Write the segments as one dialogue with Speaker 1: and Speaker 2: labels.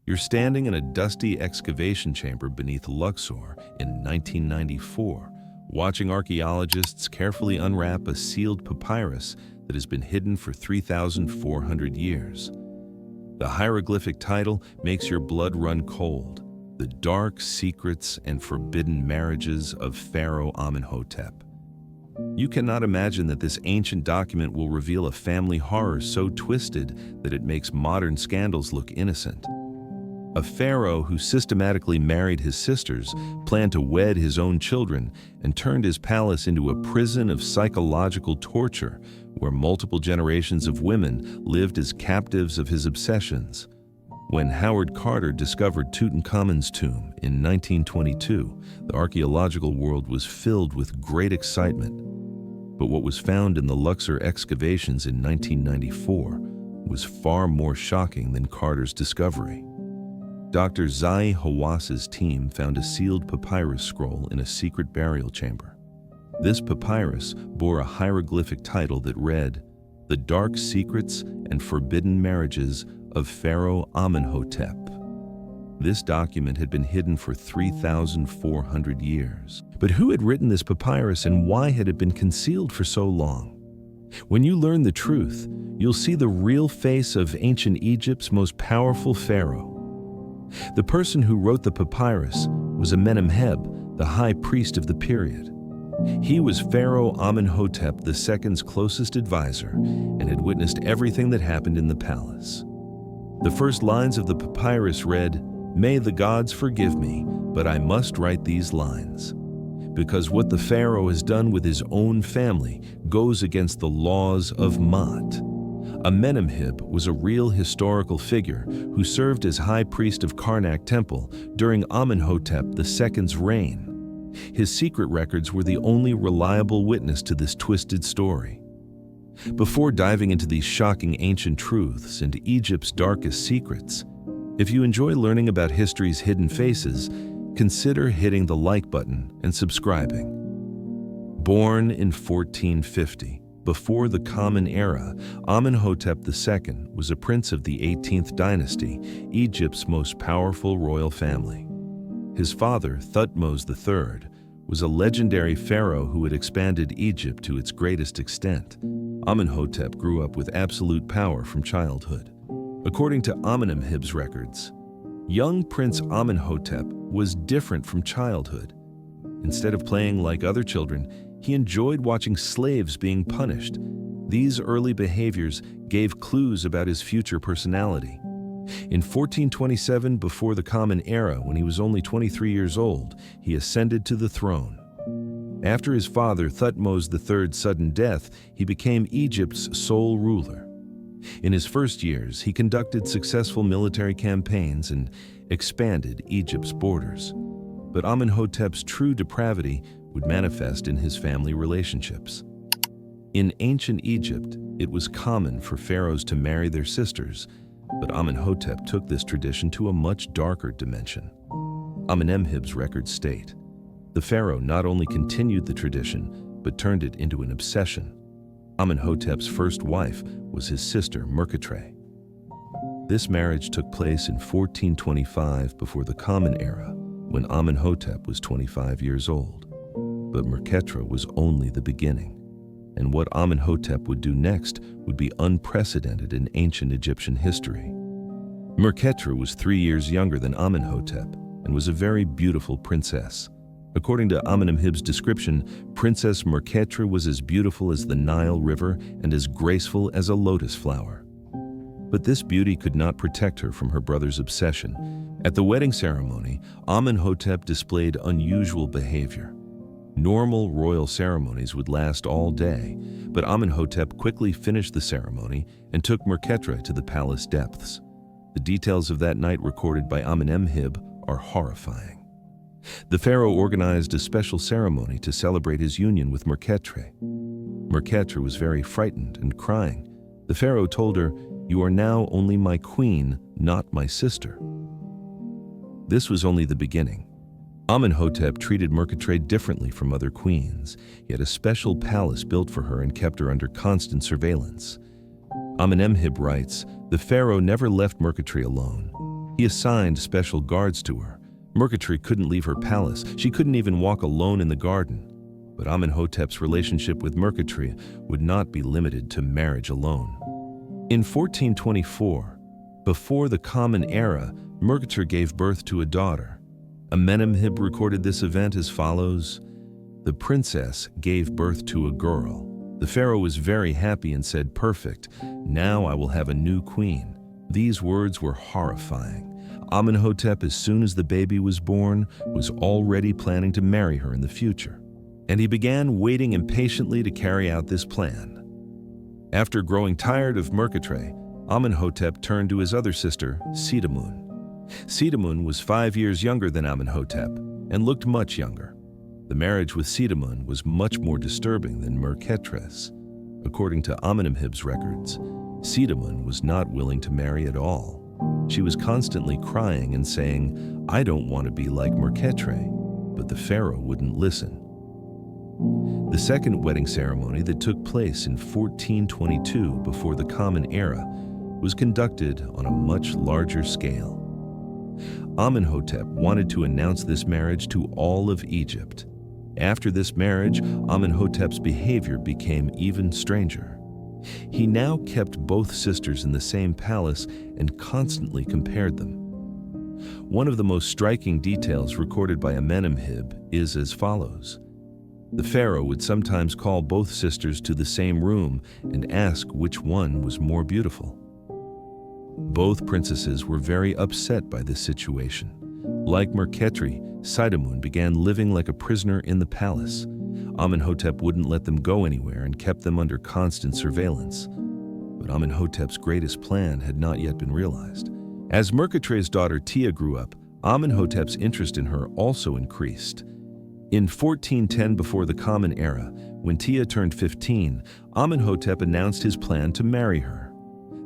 Speaker 1: You're standing in a dusty excavation chamber beneath Luxor in 1994, watching archaeologists carefully unwrap a sealed papyrus that has been hidden for 3,400 years. The hieroglyphic title makes your blood run cold: The Dark Secrets and Forbidden Marriages of Pharaoh Amenhotep. You cannot imagine that this ancient document will reveal a family horror so twisted that it makes modern scandals look innocent. A pharaoh who systematically married his sisters, planned to wed his own children, and turned his palace into a prison of psychological torture where multiple generations of women lived as captives of his obsessions. When Howard Carter discovered Tutankhamun's tomb in 1922, the archaeological world was filled with great excitement. But what was found in the Luxor excavations in 1994 was far more shocking than Carter's discovery. Dr. Zahi Hawas's team found a sealed papyrus scroll in a secret burial chamber. This papyrus bore a hieroglyphic title that read, "The Dark Secrets and Forbidden Marriages of Pharaoh Amenhotep." This document had been hidden for 3,400 years. But who had written this papyrus and why had it been concealed for so long? When you learn the truth, you'll see the real face of ancient Egypt's most powerful pharaoh. The person who wrote the papyrus was Amenhotep, the high priest of the period. He was Pharaoh Amenhotep II's closest advisor and had witnessed everything that happened in the palace. The first lines of the papyrus read, "May the gods forgive me, but I must write these lines, because what the pharaoh has done with his own family goes against the laws of Maat." Amenhotep was a real historical figure who served as high priest of Karnak Temple during Amenhotep II's reign. His secret records were the only reliable witness to this twisted story. Before diving into these shocking ancient truths and Egypt's darkest secrets, if you enjoy learning about history's hidden faces, consider hitting the like button and subscribing. Born in 1450, before the Common Era, Amenhotep II was a prince of the 18th dynasty, Egypt's most powerful royal family. His father, Thutmose III, was a legendary pharaoh who had expanded Egypt to its greatest extent. Amenhotep grew up with absolute power from childhood. According to Amenhotep's records, young Prince Amenhotep was different from childhood. Instead of playing like other children, he enjoyed watching slaves being punished. These early behaviors gave clues about his future personality. In 1427, before the Common Era, when he was only 23 years old, he ascended to the throne. After his father Thutmose III's sudden death, he became Egypt's sole ruler. In his first years, he conducted successful military campaigns and expanded Egypt's borders. But Amenhotep's true depravity would manifest in his family relationships. In ancient Egypt, it was common for pharaohs to marry their sisters, but Amenhotep took this tradition to a much darker dimension. Amenhotep's records state, the pharaoh not only continued the tradition, but turned it into an obsession. Amenhotep's first wife was his sister Merketre. This marriage took place in 1425 before the Common Era, when Amenhotep was 25 years old. But Merketre was only the beginning, and what Amenhotep would do next would be unprecedented in ancient Egyptian history. Merketre was 3 years younger than Amenhotep and was a very beautiful princess. According to Amenhotep's description, Princess Merketre was as beautiful as the Nile River and as graceful as a lotus flower. But this beauty could not protect her from her brother's obsession. At the wedding ceremony, Amenhotep displayed unusual behavior. Normal royal ceremonies would last all day, but Amenhotep quickly finished the ceremony and took Merketre to the palace depths. The details of that night recorded by Amenhotep are horrifying. The pharaoh organized a special ceremony to celebrate his union with Merketre. Merketre was very frightened and crying. The pharaoh told her, "You are now only my queen, not my sister." This was only the beginning. Amenhotep treated Merketre differently from other queens. He had a special palace built for her and kept her under constant surveillance. Amenhotep writes, "The pharaoh never left Merketre alone. He assigned special guards to her. Merketre couldn't leave her palace. She couldn't even walk alone in the garden. But Amenhotep's relationship with Merketre would not be limited to marriage alone. In 1424, before the Common Era, Merketre gave birth to a daughter. Amenhotep recorded this event as follows: "The princess gave birth to a girl. The pharaoh was very happy and said, 'Perfect, now I will have a new queen.'" These words were horrifying. Amenhotep, as soon as the baby was born, was already planning to marry her in the future. And he began waiting impatiently to carry out this plan. After growing tired of Merketre, Amenhotep turned to his other sister, Sitamun. Sitamun was 5 years younger than Amenhotep and looked much younger. The marriage with Sitamun was much more disturbing than Merketre's. According to Amenhotep's records, Sitamun was not willing to marry at all. She was constantly crying and saying, "I don't want to be like Merketre," but the pharaoh wouldn't listen. The second wedding ceremony that took place in 1422 before the Common Era was conducted on a much larger scale. Amenhotep wanted to announce this marriage to all of Egypt. After this marriage, Amenhotep's behavior became even stranger. He now kept both sisters in the same palace and constantly compared them. One of the most striking details recorded by Amenhotep is as follows. The pharaoh would sometimes call both sisters to the same room and ask which one was more beautiful. Both princesses were very upset by this situation. Like Merketre, Sitamun began living like a prisoner in the palace. Amenhotep wouldn't let them go anywhere and kept them under constant surveillance. But Amenhotep's greatest plan had not yet been realized. As Merketre's daughter Tia grew up, Amenhotep's interest in her also increased. In 1410 before the Common Era, when Tia turned 15, Amenhotep announced his plan to marry her.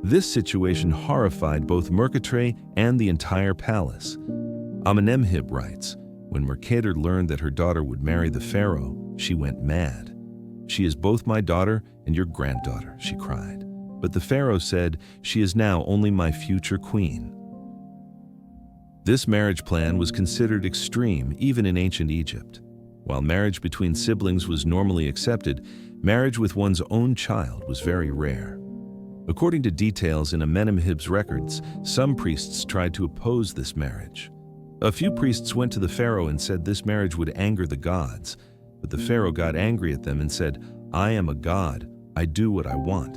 Speaker 1: This situation horrified both Merketre and the entire palace. Amenhotep writes, "When Merketre learned that her daughter would marry the pharaoh, she went mad. 'She is both my daughter and your granddaughter,' she cried. But the pharaoh said, 'She is now only my future queen.'" This marriage plan was considered extreme even in ancient Egypt. While marriage between siblings was normally accepted, marriage with one's own child was very rare. According to details in Amenhotep's records, some priests tried to oppose this marriage. A few priests went to the pharaoh and said this marriage would anger the gods, but the pharaoh got angry at them and said, "I am a god, I do what I want."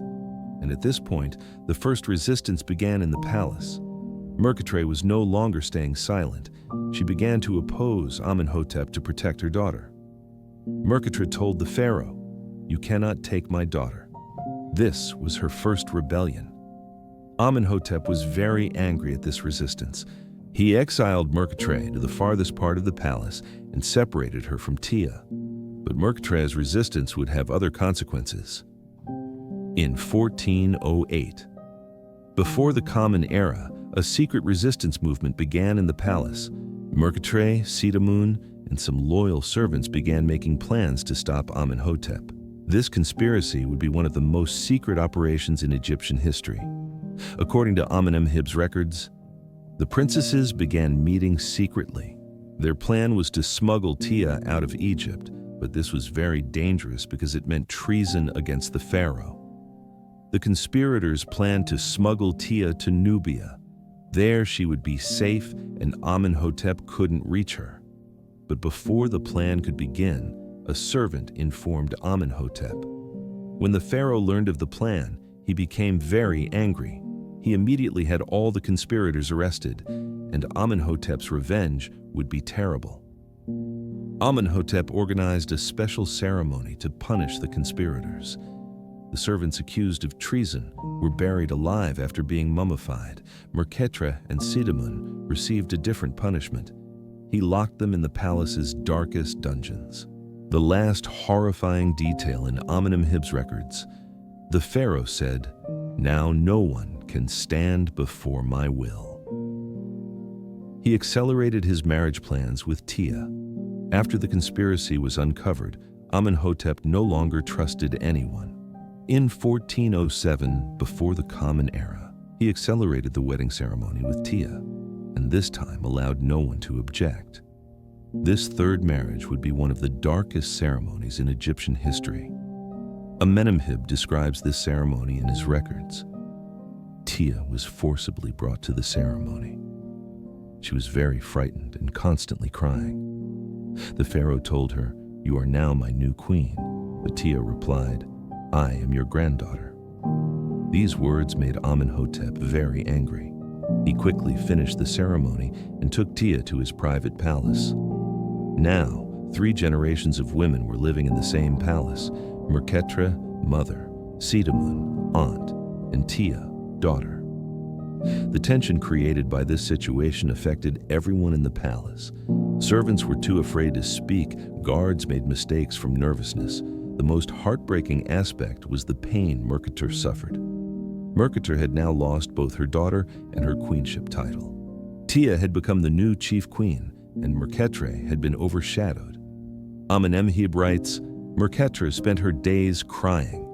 Speaker 1: And at this point, the first resistance began in the palace. Merketre was no longer staying silent. She began to oppose Amenhotep to protect her daughter. Merketre told the pharaoh, "You cannot take my daughter." This was her first rebellion. Amenhotep was very angry at this resistance. He exiled Merketre to the farthest part of the palace and separated her from Tia. But Merketre's resistance would have other consequences. In 1408, before the Common Era, a secret resistance movement began in the palace. Merketre, Sitamun, and some loyal servants began making plans to stop Amenhotep. This conspiracy would be one of the most secret operations in Egyptian history. According to Amenhotep's records, the princesses began meeting secretly. Their plan was to smuggle Tia out of Egypt, but this was very dangerous because it meant treason against the pharaoh. The conspirators planned to smuggle Tia to Nubia. There she would be safe and Amenhotep couldn't reach her. But before the plan could begin, a servant informed Amenhotep. When the pharaoh learned of the plan, he became very angry. He immediately had all the conspirators arrested, and Amenhotep's revenge would be terrible. Amenhotep organized a special ceremony to punish the conspirators. The servants accused of treason were buried alive after being mummified. Merketre and Sitamun received a different punishment. He locked them in the palace's darkest dungeons. The last horrifying detail in Amenhotep's records, the pharaoh said, "Now no one can stand before my will." He accelerated his marriage plans with Tia. After the conspiracy was uncovered, Amenhotep no longer trusted anyone. In 1407, before the Common Era, he accelerated the wedding ceremony with Tia. and this time allowed no one to object. This third marriage would be one of the darkest ceremonies in Egyptian history. Amenhotep describes this ceremony in his records. Tia was forcibly brought to the ceremony. She was very frightened and constantly crying. The pharaoh told her, "You are now my new queen," but Tia replied, "I am your granddaughter." These words made Amenhotep very angry. He quickly finished the ceremony and took Tia to his private palace. Now, 3 generations of women were living in the same palace: Merketre, mother; Sitamun, aunt; and Tia, daughter. The tension created by this situation affected everyone in the palace. Servants were too afraid to speak, guards made mistakes from nervousness. The most heartbreaking aspect was the pain Merketre suffered. Merketre had now lost both her daughter and her queenship title. Tia had become the new chief queen, and Merketre had been overshadowed. Amenhotep writes, Merketre spent her days crying.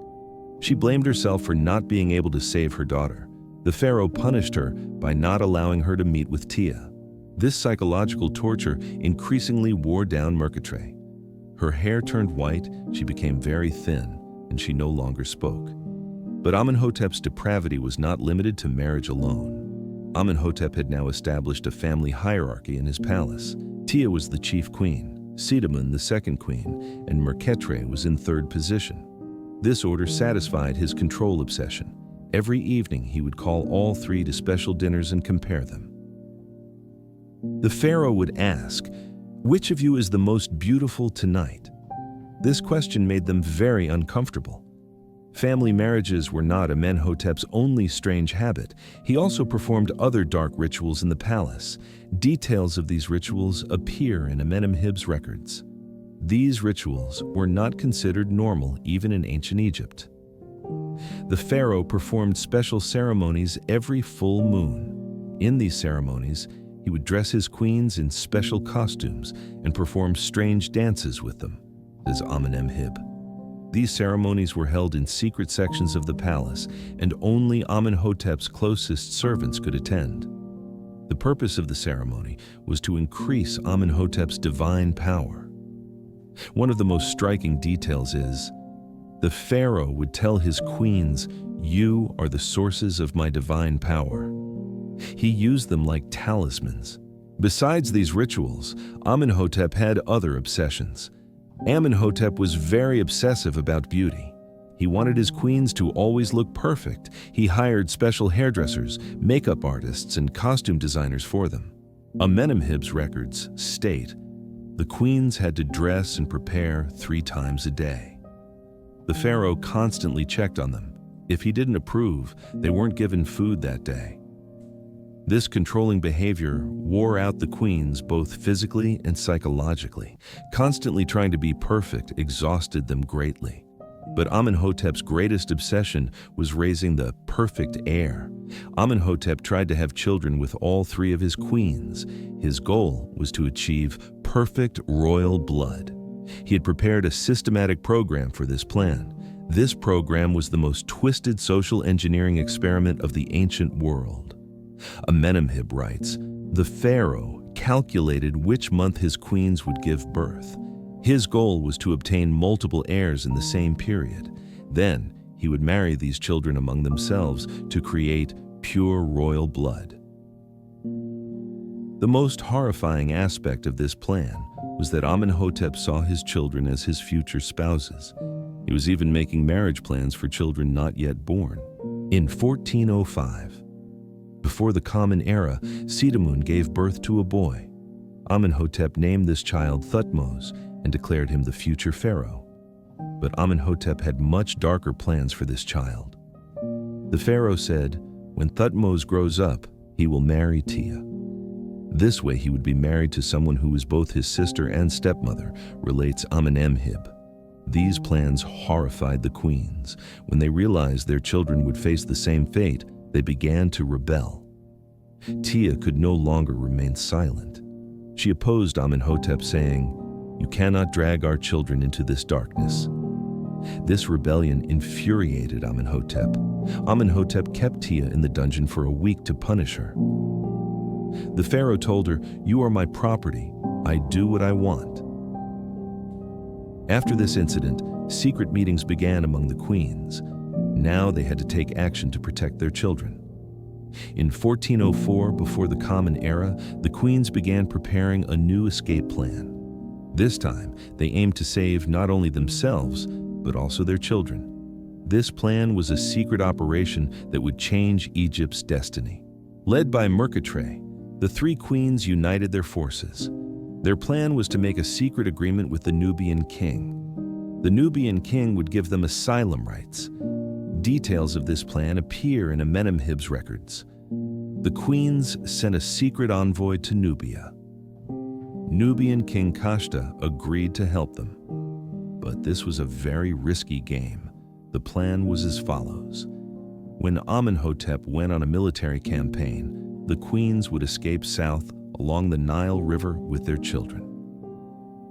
Speaker 1: She blamed herself for not being able to save her daughter. The pharaoh punished her by not allowing her to meet with Tia. This psychological torture increasingly wore down Merketre. Her hair turned white, she became very thin, and she no longer spoke. But Amenhotep's depravity was not limited to marriage alone. Amenhotep had now established a family hierarchy in his palace. Tia was the chief queen, Sitamun the second queen, and Merketre was in third position. This order satisfied his control obsession. Every evening he would call all 3 to special dinners and compare them. The pharaoh would ask, "Which of you is the most beautiful tonight?" This question made them very uncomfortable. Family marriages were not Amenhotep's only strange habit. He also performed other dark rituals in the palace. Details of these rituals appear in Amenhotep's records. These rituals were not considered normal even in ancient Egypt. The pharaoh performed special ceremonies every full moon. In these ceremonies, he would dress his queens in special costumes and perform strange dances with them, says Amenhotep. These ceremonies were held in secret sections of the palace, and only Amenhotep's closest servants could attend. The purpose of the ceremony was to increase Amenhotep's divine power. One of the most striking details is, the pharaoh would tell his queens, "You are the sources of my divine power." He used them like talismans. Besides these rituals, Amenhotep had other obsessions. Amenhotep was very obsessive about beauty. He wanted his queens to always look perfect. He hired special hairdressers, makeup artists, and costume designers for them. Amenhotep's records state the queens had to dress and prepare 3 times a day. The pharaoh constantly checked on them. If he didn't approve, they weren't given food that day. This controlling behavior wore out the queens both physically and psychologically. Constantly trying to be perfect exhausted them greatly. But Amenhotep's greatest obsession was raising the perfect heir. Amenhotep tried to have children with all 3 of his queens. His goal was to achieve perfect royal blood. He had prepared a systematic program for this plan. This program was the most twisted social engineering experiment of the ancient world. Amenhotep writes, the pharaoh calculated which month his queens would give birth. His goal was to obtain multiple heirs in the same period. Then he would marry these children among themselves to create pure royal blood. The most horrifying aspect of this plan was that Amenhotep saw his children as his future spouses. He was even making marriage plans for children not yet born. In 1405, before the Common Era, Sitamun gave birth to a boy. Amenhotep named this child Thutmose and declared him the future pharaoh. But Amenhotep had much darker plans for this child. The pharaoh said, when Thutmose grows up, he will marry Tia. This way he would be married to someone who was both his sister and stepmother, relates Amenhotep. These plans horrified the queens. When they realized their children would face the same fate, they began to rebel. Tia could no longer remain silent. She opposed Amenhotep, saying, "You cannot drag our children into this darkness." This rebellion infuriated Amenhotep. Amenhotep kept Tia in the dungeon for a week to punish her. The pharaoh told her, "You are my property. I do what I want." After this incident, secret meetings began among the queens. Now they had to take action to protect their children. In 1404, before the Common Era, the queens began preparing a new escape plan. This time, they aimed to save not only themselves, but also their children. This plan was a secret operation that would change Egypt's destiny. Led by Merketre, the three queens united their forces. Their plan was to make a secret agreement with the Nubian king. The Nubian king would give them asylum rights. Details of this plan appear in Amenhotep's records. The queens sent a secret envoy to Nubia. Nubian King Kashta agreed to help them. But this was a very risky game. The plan was as follows. When Amenhotep went on a military campaign, the queens would escape south along the Nile River with their children.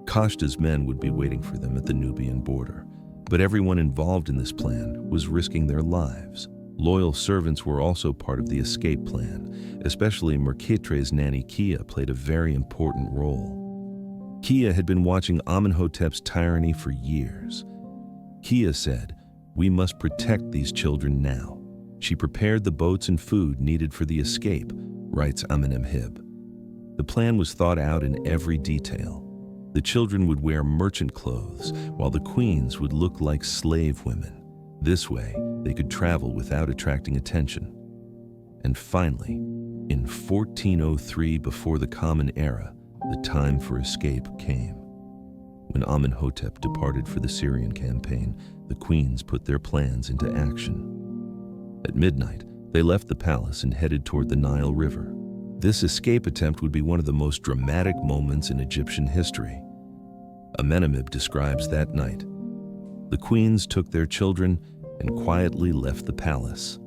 Speaker 1: Kashta's men would be waiting for them at the Nubian border, but everyone involved in this plan was risking their lives. Loyal servants were also part of the escape plan, especially Merketre's nanny Kia played a very important role. Kia had been watching Amenhotep's tyranny for years. Kia said, "We must protect these children now." She prepared the boats and food needed for the escape, writes Amenhotep. The plan was thought out in every detail. The children would wear merchant clothes, while the queens would look like slave women. This way, they could travel without attracting attention. And finally, in 1403, before the Common Era, the time for escape came. When Amenhotep departed for the Syrian campaign, the queens put their plans into action. At midnight, they left the palace and headed toward the Nile River. This escape attempt would be one of the most dramatic moments in Egyptian history. Amenhotep describes that night. The queens took their children and quietly left the palace.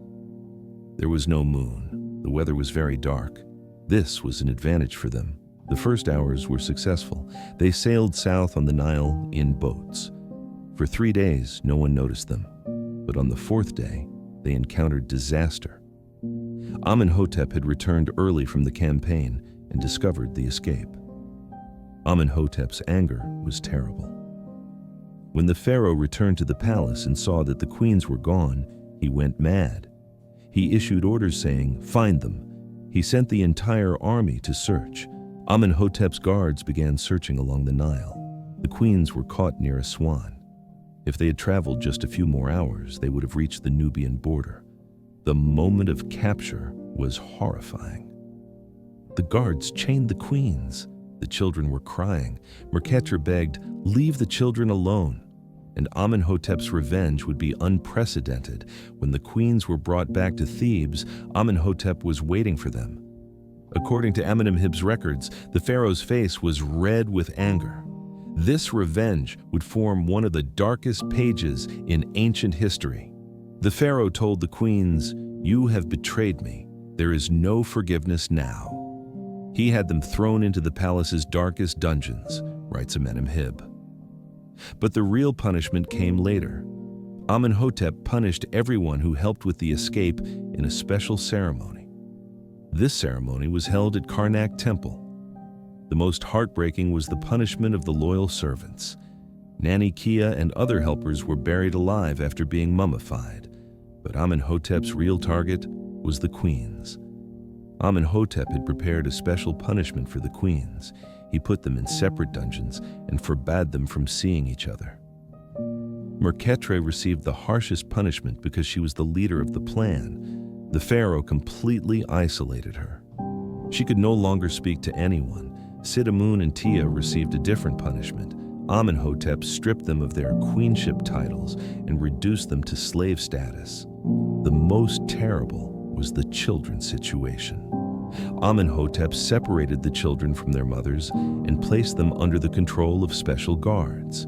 Speaker 1: There was no moon. The weather was very dark. This was an advantage for them. The first hours were successful. They sailed south on the Nile in boats. For 3 days, no one noticed them. But on the fourth day, they encountered disaster. Amenhotep had returned early from the campaign and discovered the escape. Amenhotep's anger was terrible. When the pharaoh returned to the palace and saw that the queens were gone, he went mad. He issued orders saying, "Find them." He sent the entire army to search. Amenhotep's guards began searching along the Nile. The queens were caught near Aswan. If they had traveled just a few more hours, they would have reached the Nubian border. The moment of capture was horrifying. The guards chained the queens. The children were crying. Merketre begged, "Leave the children alone." And Amenhotep's revenge would be unprecedented. When the queens were brought back to Thebes, Amenhotep was waiting for them. According to Amenhotep's records, the pharaoh's face was red with anger. This revenge would form one of the darkest pages in ancient history. The pharaoh told the queens, "You have betrayed me. There is no forgiveness now." He had them thrown into the palace's darkest dungeons, writes Amenhotep. But the real punishment came later. Amenhotep punished everyone who helped with the escape in a special ceremony. This ceremony was held at Karnak Temple. The most heartbreaking was the punishment of the loyal servants. Nanny Kia and other helpers were buried alive after being mummified, but Amenhotep's real target was the queens. Amenhotep had prepared a special punishment for the queens. He put them in separate dungeons and forbade them from seeing each other. Merketre received the harshest punishment because she was the leader of the plan. The pharaoh completely isolated her. She could no longer speak to anyone. Sitamun and Tia received a different punishment. Amenhotep stripped them of their queenship titles and reduced them to slave status. The most terrible was the children's situation. Amenhotep separated the children from their mothers and placed them under the control of special guards.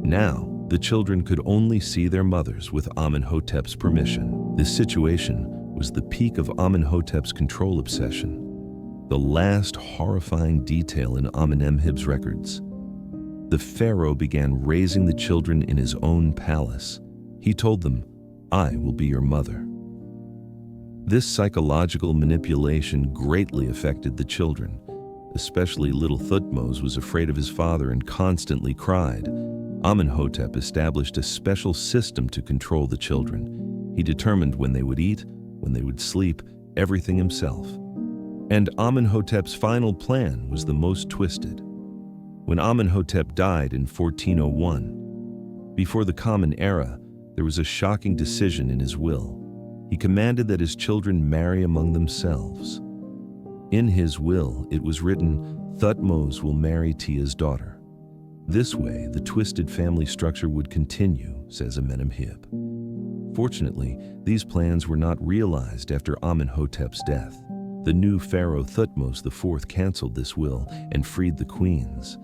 Speaker 1: Now, the children could only see their mothers with Amenhotep's permission. This situation was the peak of Amenhotep's control obsession, the last horrifying detail in Amenhotep's records. The pharaoh began raising the children in his own palace. He told them, "I will be your mother." This psychological manipulation greatly affected the children. Especially little Thutmose was afraid of his father and constantly cried. Amenhotep established a special system to control the children. He determined when they would eat, when they would sleep, everything himself. And Amenhotep's final plan was the most twisted. When Amenhotep died in 1401, before the Common Era, there was a shocking decision in his will. He commanded that his children marry among themselves. In his will, it was written, Thutmose will marry Tia's daughter. This way, the twisted family structure would continue, says Amenhotep. Fortunately, these plans were not realized after Amenhotep's death. The new pharaoh Thutmose IV canceled this will and freed the queens.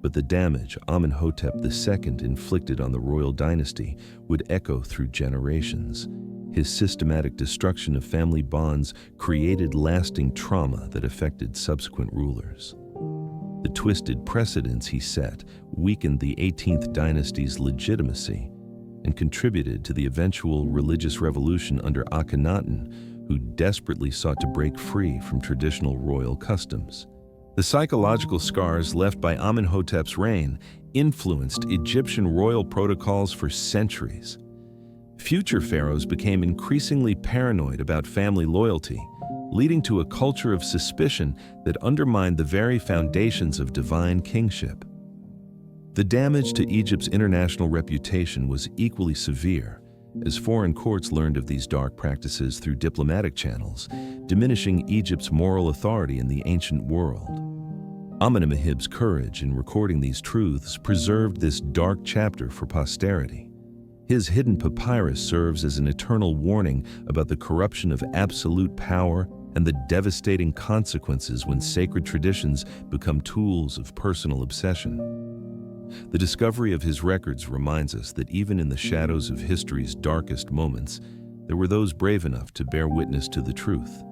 Speaker 1: But the damage Amenhotep II inflicted on the royal dynasty would echo through generations. His systematic destruction of family bonds created lasting trauma that affected subsequent rulers. The twisted precedents he set weakened the 18th dynasty's legitimacy and contributed to the eventual religious revolution under Akhenaten, who desperately sought to break free from traditional royal customs. The psychological scars left by Amenhotep's reign influenced Egyptian royal protocols for centuries. Future pharaohs became increasingly paranoid about family loyalty, leading to a culture of suspicion that undermined the very foundations of divine kingship. The damage to Egypt's international reputation was equally severe, as foreign courts learned of these dark practices through diplomatic channels, diminishing Egypt's moral authority in the ancient world. Amenhotep's courage in recording these truths preserved this dark chapter for posterity. His hidden papyrus serves as an eternal warning about the corruption of absolute power and the devastating consequences when sacred traditions become tools of personal obsession. The discovery of his records reminds us that even in the shadows of history's darkest moments, there were those brave enough to bear witness to the truth.